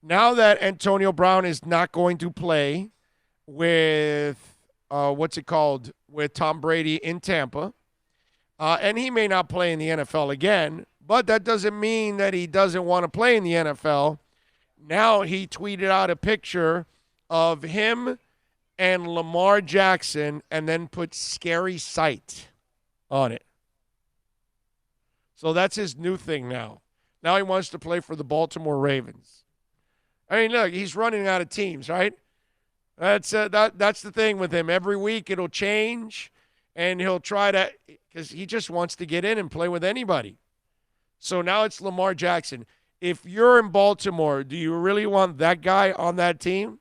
Now that Antonio Brown is not going to play with what's it called with Tom Brady in Tampa, and he may not play in the NFL again, but that doesn't mean that he doesn't want to play in the NFL. Now he tweeted out a picture of him and Lamar Jackson and then put scary sight on it. So that's his new thing now. Now he wants to play for the Baltimore Ravens. I mean, look, he's running out of teams, right? That's the thing with him. Every week it'll change, and he'll try to because he just wants to get in and play with anybody. So now it's Lamar Jackson. If you're in Baltimore, do you really want that guy on that team?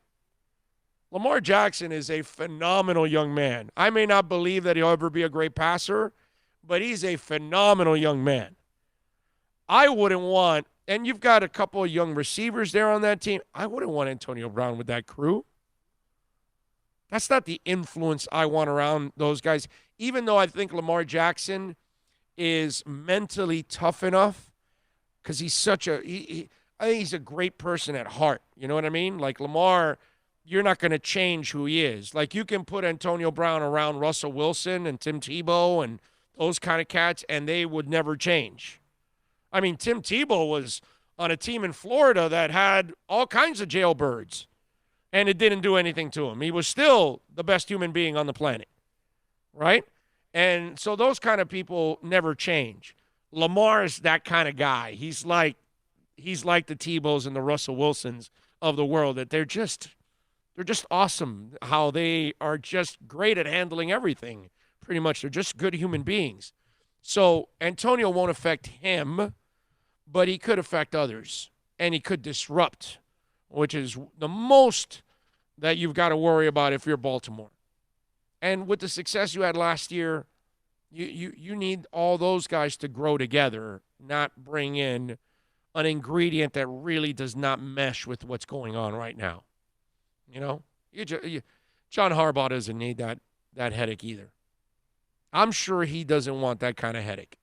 Lamar Jackson is a phenomenal young man. I may not believe that he'll ever be a great passer, but he's a phenomenal young man. I wouldn't want, and you've got a couple of young receivers there on that team. I wouldn't want Antonio Brown with that crew. That's not the influence I want around those guys. Even though I think Lamar Jackson is mentally tough enough because he's such a, I think he's a great person at heart. You know what I mean? Like Lamar, you're not going to change who he is. Like you can put Antonio Brown around Russell Wilson and Tim Tebow and those kind of cats, and they would never change. I mean, Tim Tebow was on a team in Florida that had all kinds of jailbirds, and it didn't do anything to him. He was still the best human being on the planet, right? And so those kind of people never change. Lamar's that kind of guy. He's like the Tebows and the Russell Wilsons of the world, that they're just awesome, how they are just great at handling everything. Pretty much they're just good human beings. So Antonio won't affect him, but he could affect others, and he could disrupt, which is the most that you've got to worry about if you're Baltimore. And with the success you had last year, you need all those guys to grow together, not bring in an ingredient that really does not mesh with what's going on right now. You know, John Harbaugh doesn't need that headache either. I'm sure he doesn't want that kind of headache.